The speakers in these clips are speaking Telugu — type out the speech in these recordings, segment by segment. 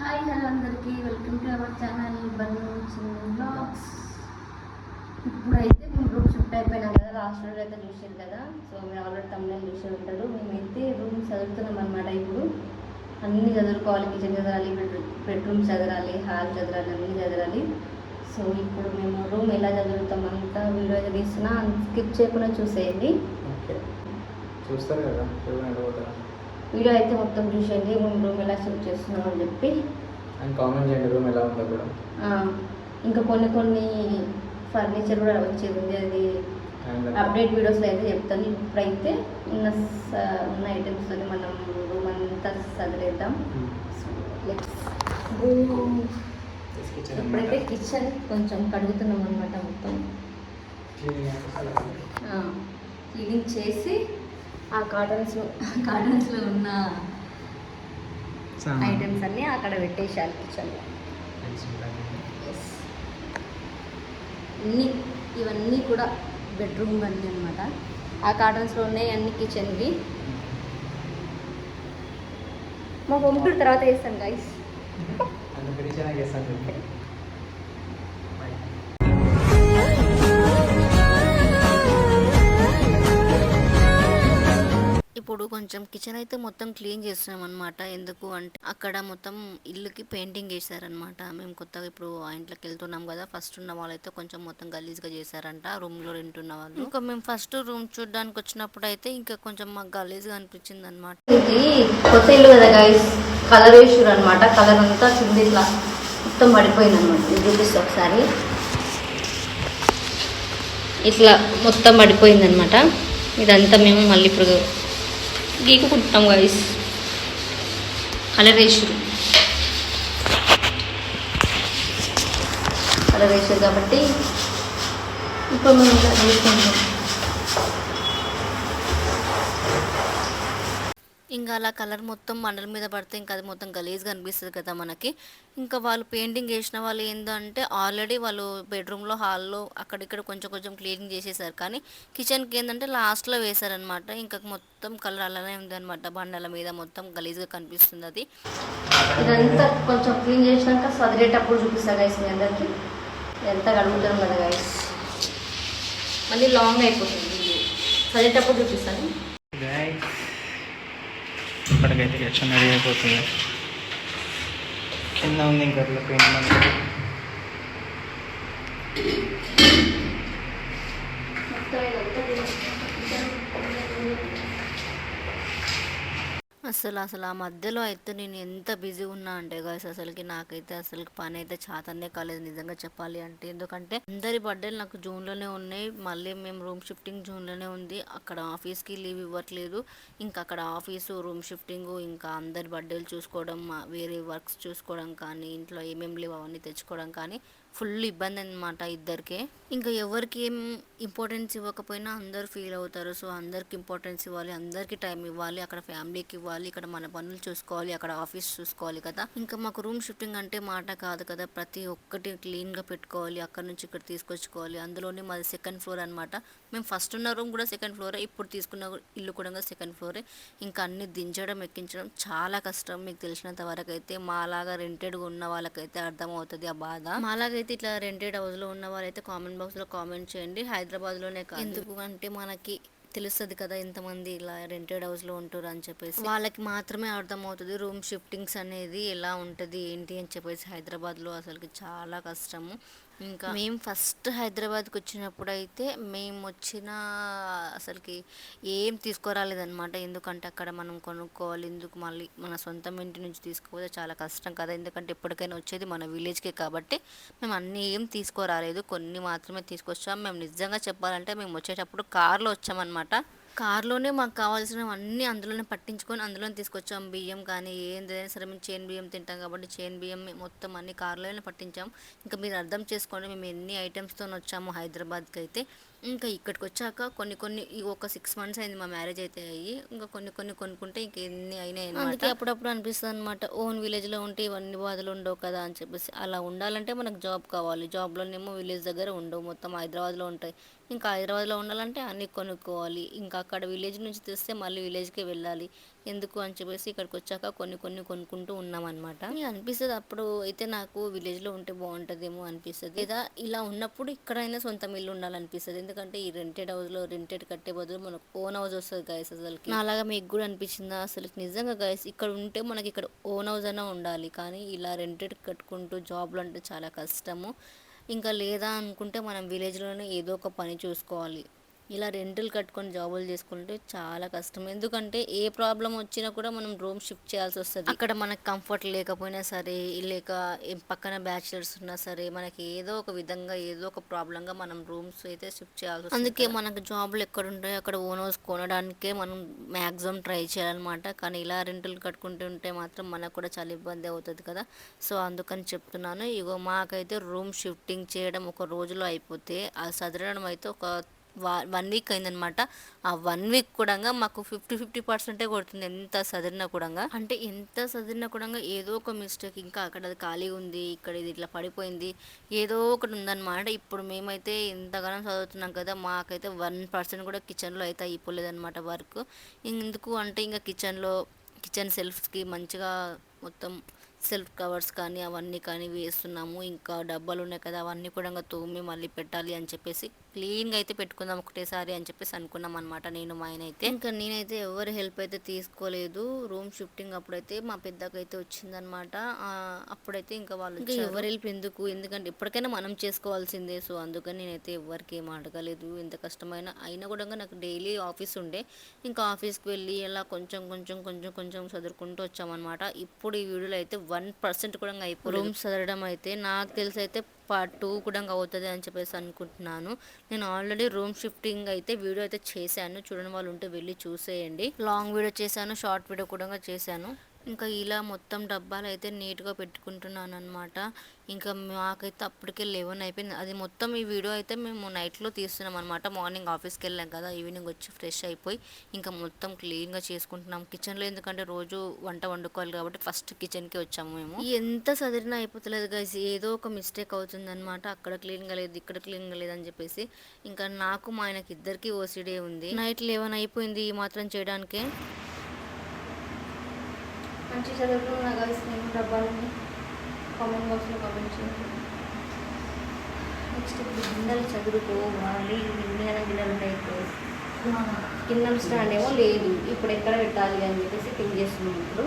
హాయ్ హలో అందరికీ welcome to our channel Bannu Chinnu vlogs. ఇప్పుడైతే మేము రూమ్ షిఫ్ట్ అయిపోయినాం కదా, లాస్ట్ రోజు అయితే చూసారు కదా. సో మీరు ఆల్రెడీ తమిళ చూసే ఉంటారు. మేమైతే రూమ్ చదువుతున్నాం అనమాట. ఇప్పుడు అన్నీ చదువుకోవాలి, కిచెన్ చదవాలి, బెడ్రూమ్ చదవాలి, హాల్ చదవాలి, అన్నీ చదవాలి. సో ఇప్పుడు మేము రూమ్ ఎలా చదువుతాం అంతా వీడియో అయితే తీస్తున్నా, స్కిప్ చేయకుండా చూసేయండి. చూస్తారు కదా వీడియో అయితే మొత్తం చూసేయండి, మేము రూమ్ ఎలా షిఫ్ట్ చేస్తున్నాం అని చెప్పి. అండ్ కామెంట్ చేయండి రూమ్ ఎలా ఉందో కూడా. ఇంకా కొన్ని ఫర్నిచర్ కూడా వచ్చేది ఉంది, అది అప్డేట్ వీడియోస్లో అయితే చెప్తాను. ఇప్పుడైతే ఉన్న ఐటమ్స్తో మనం రూమ్ అంతా సదిలేద్దాం. ఇప్పుడైతే కిచెన్ కొంచెం కడుగుతున్నాం అనమాట. మొత్తం క్లీనింగ్ చేసి ఆ కాటన్స్లో ఉన్న ఐటమ్స్ అన్నీ అక్కడ పెట్టేసాను కిచెన్లో. ఇవన్నీ కూడా బెడ్రూమ్ అన్నీ అనమాట. ఆ కాటన్స్లో ఉన్నాయి అన్ని కిచెన్వి. మా హోమ్ టూర్ తర్వాత వేస్తాను గైస్. ఇప్పుడు కొంచెం కిచెన్ అయితే మొత్తం క్లీన్ చేస్తున్నాం అనమాట. ఎందుకు అంటే అక్కడ మొత్తం ఇల్లుకి పెయింటింగ్ వేసారనమాట. మేము కొత్తగా ఇప్పుడు ఆ ఇంట్లోకి వెళ్తున్నాం కదా. ఫస్ట్ ఉన్న వాళ్ళైతే కొంచెం మొత్తం గలీజ్గా చేశారంట, రూమ్లో రెంటున్న వాళ్ళు. ఇంకా మేము ఫస్ట్ రూమ్ చూడడానికి వచ్చినప్పుడు అయితే ఇంకా కొంచెం మాకు గలీజ్గా అనిపించింది అనమాట. ఇది కొత్త ఇల్లు కదా గైస్, కలర్ వేసారు అనమాట. కలర్ అంతా కింద ఇట్లా మొత్తం పడిపోయింది అనమాట. ఇది చూపిస్తే ఒకసారి ఇట్లా మొత్తం పడిపోయింది అనమాట. ఇదంతా మేము మళ్ళీ ఇప్పుడు గీకుకుంటాం గైస్. కలర్ వేసారు కాబట్టి ఇప్పుడు మేము ఇలా చేసుకుంటాం. ఇంకా అలా కలర్ మొత్తం మండల మీద పడితే ఇంకా అది మొత్తం గలీజ్గా అనిపిస్తుంది కదా మనకి. ఇంకా వాళ్ళు పెయింటింగ్ వేసిన వాళ్ళు ఏంటంటే ఆల్రెడీ వాళ్ళు బెడ్రూమ్లో, హాల్లో అక్కడిక్కడ కొంచెం క్లీనింగ్ చేసేసారు. కానీ కిచెన్కి ఏంటంటే లాస్ట్లో వేశారనమాట. ఇంకా మొత్తం కలర్ అలానే ఉందన్నమాట. బండల మీద మొత్తం గలీజ్గా కనిపిస్తుంది. అది ఇదంతా కొంచెం క్లీన్ చేసినాక చదివేటప్పుడు చూపిస్తా గైస్ మీ అందరికి. ఎంత కడుగుతాం కదా గైస్, మళ్ళీ లాంగ్ అయిపోతుంది. చదివేటప్పుడు చూపిస్తాను. ఇప్పటికైతే కిచెన్ రెడీ అయిపోతుంది. కింద ఉంది ఇంకా అట్లా పెయింట్. అసలు ఆ మధ్యలో అయితే నేను ఎంత బిజీ ఉన్నా అంటే గాయస్, నాకైతే పని అయితే చాతనే కాలేదు నిజంగా చెప్పాలి అంటే. ఎందుకంటే అందరి బర్త్డేలు నాకు జూన్లోనే ఉన్నాయి. మళ్ళీ మేము రూమ్ షిఫ్టింగ్ జూన్లోనే ఉంది. అక్కడ ఆఫీస్కి లీవ్ ఇవ్వట్లేదు. ఇంకా అక్కడ ఆఫీసు, రూమ్ షిఫ్టింగ్, ఇంకా అందరి బర్త్డేలు చూసుకోవడం, వేరే వర్క్స్ చూసుకోవడం కానీ, ఇంట్లో ఏమేమి లేవు అవన్నీ తెచ్చుకోవడం కానీ ఫుల్ ఇబ్బంది అనమాట ఇద్దరికే. ఇంకా ఎవరికి ఏం ఇంపార్టెన్స్ ఇవ్వకపోయినా అందరు ఫీల్ అవుతారు. సో అందరికి ఇంపార్టెన్స్ ఇవ్వాలి, అందరికీ టైం ఇవ్వాలి. అక్కడ ఫ్యామిలీకి ఇవ్వాలి, ఇక్కడ మన పనులు చూసుకోవాలి, అక్కడ ఆఫీస్ చూసుకోవాలి కదా. ఇంకా మాకు రూమ్ షిఫ్టింగ్ అంటే మాట కాదు కదా. ప్రతి ఒక్కటి క్లీన్గా పెట్టుకోవాలి, అక్కడ నుంచి ఇక్కడ తీసుకొచ్చుకోవాలి. అందులోనే మాది సెకండ్ ఫ్లోర్ అనమాట. మేము ఫస్ట్ ఉన్న రూమ్ కూడా సెకండ్ ఫ్లోరే, ఇప్పుడు తీసుకున్న ఇల్లు కూడా సెకండ్ ఫ్లోరే. ఇంకా అన్ని దించడం, ఎక్కించడం చాలా కష్టం. మీకు తెలిసినంత వరకు అయితే మాలాగా రెంటెడ్గా ఉన్న వాళ్ళకైతే అర్థమవుతుంది ఆ బాధ. మాలాగైతే ఇట్లా రెంటెడ్ హౌస్లో ఉన్న వాళ్ళైతే కామెంట్ బాక్స్లో కామెంట్ చేయండి. హైదరాబాద్లోనే కాదు, ఎందుకు అంటే మనకి తెలుస్తుంది కదా ఎంతమంది ఇలా రెంటెడ్ హౌస్లో ఉంటారు అని చెప్పేసి. వాళ్ళకి మాత్రమే అర్థమవుతుంది రూమ్ షిఫ్టింగ్స్ అనేది ఎలా ఉంటుంది ఏంటి అని చెప్పేసి. హైదరాబాద్లో చాలా కష్టము. ఇంకా మేము ఫస్ట్ హైదరాబాద్కి వచ్చినప్పుడు అయితే మేము ఏం తీసుకురాలేదన్నమాట. ఎందుకంటే అక్కడ మనం కొనుక్కోవాలి, ఎందుకు మళ్ళీ మన సొంతం ఇంటి నుంచి తీసుకోవాలి, చాలా కష్టం కదా. ఎందుకంటే ఎప్పటికైనా వచ్చేది మన విలేజ్కే కాబట్టి మేము అన్నీ ఏం తీసుకురాలేదు, కొన్ని మాత్రమే తీసుకొచ్చాం. మేము నిజంగా చెప్పాలంటే మేము వచ్చేటప్పుడు కార్లో వచ్చామన్నమాట. కార్లోనే మాకు కావాల్సినవన్నీ అందులోనే పట్టించుకొని అందులోనే తీసుకొచ్చాం. బియ్యం కానీ ఏందైనా సరే మేము చేను బియ్యం తింటాం కాబట్టి చేను బియ్యం మొత్తం అన్ని కార్లోనే పట్టించాం. ఇంకా మీరు అర్థం చేసుకోండి మేము ఎన్ని ఐటమ్స్తో వచ్చాము హైదరాబాద్కి అయితే. ఇంకా ఇక్కడికి వచ్చాక కొన్ని ఒక 6 months అయింది మా మ్యారేజ్ అయితే అయ్యి. ఇంకా కొన్ని కొనుక్కుంటే ఇంక ఎన్ని అయినాయి అన్నమాట. అందుకే అప్పుడప్పుడు అనిపిస్తుంది అనమాట, ఓన్ విలేజ్లో ఉంటే ఇవన్నీ బాధలు ఉండవు కదా అని చెప్పేసి. అలా ఉండాలంటే మనకు జాబ్ కావాలి. జాబ్లోనేమో విలేజ్ దగ్గర ఉండవు, మొత్తం హైదరాబాద్లో ఉంటాయి. ఇంకా హైదరాబాద్లో ఉండాలంటే అన్నీ కొనుక్కోవాలి. ఇంకా అక్కడ విలేజ్ నుంచి తెస్తే మళ్ళీ విలేజ్కే వెళ్ళాలి. ఎందుకు అని చెప్పేసి ఇక్కడికి వచ్చాక కొన్ని కొన్ని కొనుక్కుంటూ ఉన్నామన్నమాట. అనిపిస్తుంది అప్పుడు అయితే నాకు విలేజ్లో ఉంటే బాగుంటుందేమో అనిపిస్తుంది. లేదా ఇలా ఉన్నప్పుడు ఇక్కడైనా సొంతం ఇల్లు ఉండాలనిపిస్తుంది. ఎందుకంటే ఈ రెంటెడ్ హౌస్లో రెంటెడ్ కట్టే బదులు మనకు ఓన్ హౌస్ వస్తుంది గైస్. అసలుకి నాలాగా మీకు కూడా అనిపించిందా? అసలు నిజంగా గైస్ ఇక్కడ ఉంటే మనకి ఇక్కడ ఓన్ హౌస్ అయినా ఉండాలి, కానీ ఇలా రెంటెడ్ కట్టుకుంటూ జాబ్లు అంటే చాలా కష్టము. ఇంకా లేదా అనుకుంటే మనం విలేజ్లోనే ఏదో ఒక పని చూసుకోవాలి. ఇలా రెంటులు కట్టుకొని జాబులు చేసుకుంటే చాలా కష్టం. ఎందుకంటే ఏ ప్రాబ్లం వచ్చినా కూడా మనం రూమ్ షిఫ్ట్ చేయాల్సి వస్తుంది. అక్కడ మనకు కంఫర్ట్ లేకపోయినా సరే, లేక పక్కన బ్యాచిలర్స్ ఉన్నా సరే, మనకి ఏదో ఒక విధంగా ఏదో ఒక ప్రాబ్లంగా మనం రూమ్స్ అయితే షిఫ్ట్ చేయాల్సి వస్తుంది. అందుకే మనకు జాబులు ఎక్కడ ఉంటాయో అక్కడ ఓన్ హౌస్ కొనడానికే మనం మ్యాక్సిమం ట్రై చేయాలన్నమాట. కానీ ఇలా రెంటులు కట్టుకుంటుంటే మాత్రం మనకు కూడా చాలా ఇబ్బంది అవుతుంది కదా. సో అందుకని చెప్తున్నాను. ఇగో మాకైతే రూమ్ షిఫ్టింగ్ చేయడం ఒక రోజులో అయిపోతే, ఆ సదరడం అయితే ఒక 1 వీక్ అయిందనమాట. ఆ 1 వీక్ కూడా మాకు 50% కొడుతుంది ఎంత సదిరినా కూడా. అంటే ఎంత సదిరినా కూడా ఏదో ఒక మిస్టేక్, ఇంకా అక్కడ అది ఖాళీ ఉంది, ఇక్కడ ఇది ఇట్లా పడిపోయింది, ఏదో ఒకటి ఉందన్నమాట. ఇప్పుడు మేమైతే ఇంతగానో చదువుతున్నాం కదా, మాకైతే 1% కూడా కిచెన్లో అయితే అయిపోలేదన్నమాట వర్క్. ఎందుకు అంటే ఇంకా కిచెన్ సెల్ఫ్స్కి మంచిగా మొత్తం సెల్ఫ్ కవర్స్ కానీ అవన్నీ కానీ వేస్తున్నాము. ఇంకా డబ్బాలు ఉన్నాయి కదా, అవన్నీ కూడా తోమి మళ్ళీ పెట్టాలి అని చెప్పేసి క్లీన్గా అయితే పెట్టుకుందాం ఒకటేసారి అని చెప్పేసి అనుకున్నాం అనమాట నేను మా ఆయన అయితే. ఇంకా నేనైతే ఎవరి హెల్ప్ అయితే తీసుకోలేదు. రూమ్ షిఫ్టింగ్ అప్పుడైతే మా పెద్దకైతే వచ్చిందనమాట. అప్పుడైతే ఇంకా వాళ్ళు ఇంకా ఎవరి హెల్ప్ ఎందుకు, ఎందుకంటే ఎప్పటికైనా మనం చేసుకోవాల్సిందే. సో అందుకని నేనైతే ఎవరికి ఏం అడగలేదు. ఎంత కష్టమైనా అయినా కూడా నాకు డైలీ ఆఫీస్ ఉండే, ఇంకా ఆఫీస్కి వెళ్ళి అలా కొంచెం కొంచెం కొంచెం కొంచెం చదువుకుంటూ వచ్చామన్నమాట. ఇప్పుడు ఈ వీడియోలో అయితే 1% కూడా అయిపోయి రూమ్ చదవడం అయితే నాకు తెలిసి అయితే పార్ట్ 2 కూడా అవుతుంది అని చెప్పేసి అనుకుంటున్నాను. నేను ఆల్రెడీ రూమ్ షిఫ్టింగ్ అయితే వీడియో అయితే చేశాను, చూడని వాళ్ళు ఉంటే వెళ్ళి చూసేయండి. లాంగ్ వీడియో చేశాను, షార్ట్ వీడియో కూడా చేశాను. ఇంకా ఇలా మొత్తం డబ్బాలు అయితే నీట్గా పెట్టుకుంటున్నాను అనమాట. ఇంకా మాకైతే అప్పటికే 11 అయిపోయింది. అది మొత్తం ఈ వీడియో అయితే మేము నైట్లో తీస్తున్నాం అనమాట. మార్నింగ్ ఆఫీస్కి వెళ్ళాం కదా, ఈవినింగ్ వచ్చి ఫ్రెష్ అయిపోయి ఇంకా మొత్తం క్లీన్గా చేసుకుంటున్నాం కిచెన్లో. ఎందుకంటే రోజు వంట వండుకోవాలి కాబట్టి ఫస్ట్ కిచెన్కి వచ్చాము మేము. ఎంత సదిరినా అయిపోతలేదు గైస్, ఏదో ఒక మిస్టేక్ అవుతుందన్నమాట. అక్కడ క్లీన్గా లేదు, ఇక్కడ క్లీన్గా లేదు అని చెప్పేసి. ఇంకా నాకు మా ఆయనకి ఇద్దరికి ఓసిడే ఉంది. నైట్ 11 అయిపోయింది ఈ మాత్రం చేయడానికే. మంచి చదువుతున్నా గైస్ నేను డబ్బాలని కామెంట్ బాక్స్లో కామెంట్ చేయండి. నెక్స్ట్ ఇప్పుడు గిన్నెలు చదువుకోవాలి. గిన్నెలు ఉంటాయి, గిన్నెల స్టాండ్ ఏమో లేదు, ఇప్పుడు ఎక్కడ పెట్టాలి అని చెప్పేసి థింక్ చేస్తున్నాం. ఇప్పుడు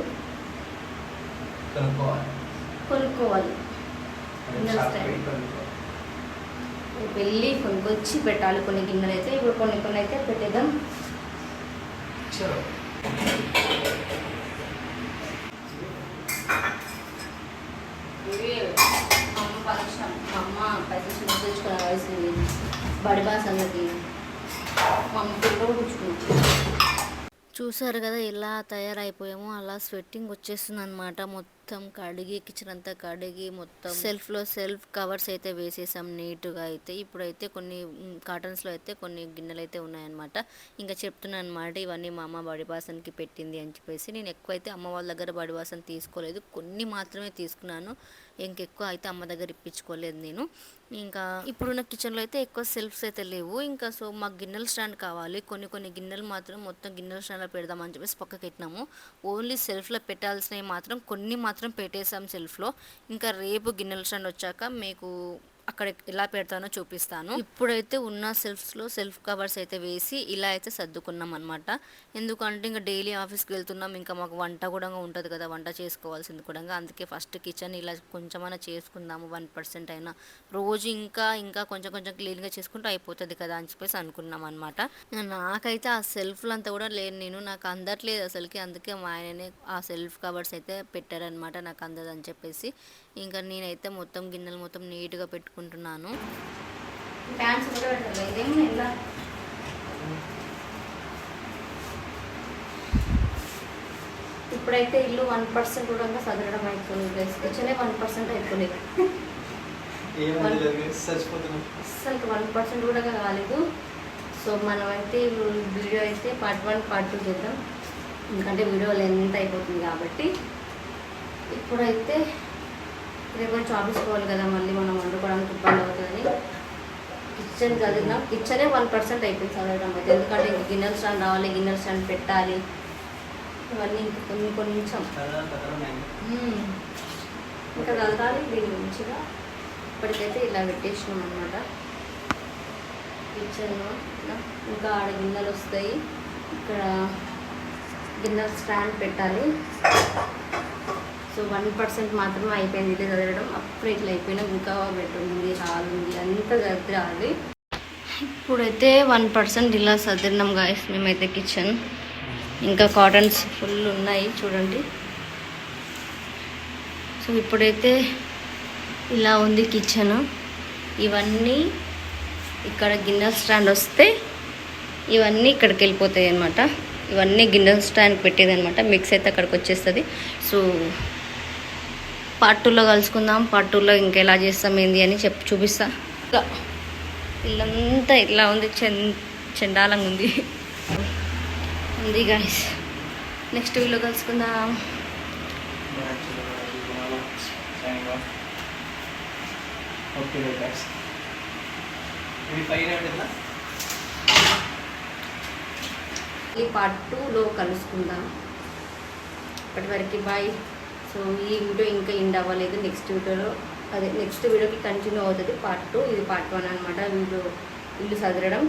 కొనుక్కోవాలి గిన్నెల స్టాండ్, వెళ్ళి కొనుక్కొచ్చి పెట్టాలి కొన్ని గిన్నెలు అయితే. ఇప్పుడు కొన్ని అయితే పెట్టేద్దాం. అమ్మ పైసలు తెచ్చుకున్న వయసు బడి బాస్ అన్నది మా అమ్మ కూడా కూర్చుకున్నాం. చూసారు కదా ఎలా తయారైపోయామో, అలా స్వెట్టింగ్ వచ్చేస్తుంది అనమాట. మొత్తం కడిగి కిచెన్ అంతా కడిగి మొత్తం సెల్ఫ్లో సెల్ఫ్ కవర్స్ అయితే వేసేసాం నీట్గా అయితే. ఇప్పుడైతే కొన్ని కాటన్స్లో అయితే కొన్ని గిన్నెలు అయితే ఉన్నాయన్నమాట. ఇంకా చెప్తున్నాను అనమాట, ఇవన్నీ మా అమ్మ బడి బాసన్కి పెట్టింది అని చెప్పేసి. నేను ఎక్కువైతే అమ్మ వాళ్ళ దగ్గర బడి బాసన్ తీసుకోలేదు, కొన్ని మాత్రమే తీసుకున్నాను. ఇంకెక్కువ అయితే అమ్మ దగ్గర ఇప్పించుకోలేదు నేను. ఇంకా ఇప్పుడున్న కిచెన్లో అయితే ఎక్కువ సెల్ఫ్స్ అయితే లేవు. ఇంకా సో మాకు గిన్నెల స్టాండ్ కావాలి. కొన్ని గిన్నెలు మాత్రం మొత్తం గిన్నెల స్టాండ్లో పెడదామని చెప్పేసి పక్కకి పెట్టినాము. ఓన్లీ సెల్ఫ్లో పెట్టాల్సినవి మాత్రం కొన్ని మాత్రం పెట్టేసాం సెల్ఫ్లో. ఇంకా రేపు గిన్నెల స్టాండ్ వచ్చాక మీకు అక్కడ ఎలా పెడతానో చూపిస్తాను. ఇప్పుడైతే ఉన్న సెల్ఫ్స్లో సెల్ఫ్ కవర్స్ అయితే వేసి ఇలా అయితే సర్దుకున్నాం అనమాట. ఎందుకంటే ఇంకా డైలీ ఆఫీస్కి వెళ్తున్నాం, ఇంకా మాకు వంట కూడా ఉంటుంది కదా, వంట చేసుకోవాల్సింది కూడా. అందుకే ఫస్ట్ కిచెన్ ఇలా కొంచెమైనా చేసుకుందాము, 1% అయినా రోజు ఇంకా కొంచెం క్లీన్గా చేసుకుంటూ అయిపోతుంది కదా అని చెప్పేసి అనుకున్నాం అనమాట. నాకైతే ఆ సెల్ఫ్లు అంతా కూడా లేదు, నాకు అందట్లేదు అసలుకి. అందుకే మా ఆయననే ఆ సెల్ఫ్ కవర్స్ అయితే పెట్టారనమాట, నాకు అందదని చెప్పేసి. ఇంకా నేనైతే మొత్తం గిన్నెలు మొత్తం నీట్గా పెట్టుకుంటున్నాను. ప్యాంట్స్ కూడా పెట్టాలి, ఇదేమో ఎలా ఇప్పుడైతే ఇల్లు 1% కూడా సదరడం అయిపోయింది. కిచెనే 1% అయిపోలేదు, అసలు 1% కూడా కాలేదు. సో మనమైతే వీడియో అయితే పార్ట్ 1 పార్ట్ 2 చేద్దాం, ఎందుకంటే వీడియో లెంత్ అయిపోతుంది కాబట్టి. ఇప్పుడైతే రేపు కొంచెం ఆఫీస్ పోవాలి కదా, మళ్ళీ మనం వండుకోవడానికి ఇబ్బంది అవుతుందని కిచెన్ చదివినా కిచెనే 1% అయిపోయింది చదవడం అయితే, ఎందుకంటే ఇంక గిన్నెల స్టాండ్ రావాలి, గిన్నెల స్టాండ్ పెట్టాలి, ఇవన్నీ ఇంక కొంచెం ఇంకా చదవాలి దీని మంచిగా. ఇప్పటికైతే ఇలా పెట్టేసినాం అనమాట కిచెన్లో. ఇంకా ఆడ గిన్నెలు వస్తాయి, ఇక్కడ గిన్నెల స్టాండ్ పెట్టాలి. సో 1% మాత్రమే అయిపోయింది ఇది చదవడం. అప్పుడు ఇట్లా అయిపోయినా ఇంకా బెడ్రూమ్ ఉంది, హాల్ ఉంది, అంతా చదిరాలి. ఇప్పుడైతే 1% ఇలా చదివినాం గాయస్ మేమైతే కిచెన్. ఇంకా కాటన్స్ ఫుల్ ఉన్నాయి చూడండి. సో ఇప్పుడైతే ఇలా ఉంది కిచెన్. ఇవన్నీ ఇక్కడ గిన్నెల స్టాండ్ వస్తే ఇవన్నీ ఇక్కడికి వెళ్ళిపోతాయి అనమాట. ఇవన్నీ గిన్నెల స్టాండ్ పెట్టేది అనమాట. మిక్స్ అయితే అక్కడికి వచ్చేస్తుంది. సో పార్ట్ 2లో కలుసుకుందాం. పార్ట్ 2లో ఇంకా ఎలా చేస్తాం ఏంది అని చూపిస్తా. ఇంకా ఇల్లంతా ఇట్లా ఉంది, చెండాలంగా ఉంది గాయస్. నెక్స్ట్ వీడియో కలుసుకుందాం. ఈ పార్ట్ 2లో కలుసుకుందాం. ఇప్పటి వరకు బాయ్. సో ఈ వీడియో ఇంకా ఎండ్ అవ్వలేదు. నెక్స్ట్ వీడియోకి కంటిన్యూ అవుతుంది పార్ట్ 2. ఇది పార్ట్ 1 అనమాట. ఇల్లు సదరడం.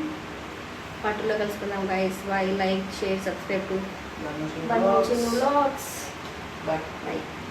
పార్ట్ 2లో కలుసుకుందాం guys. Bye. Like, share, subscribe to Bannu Chinnu Vlogs. బాయ్. Bye.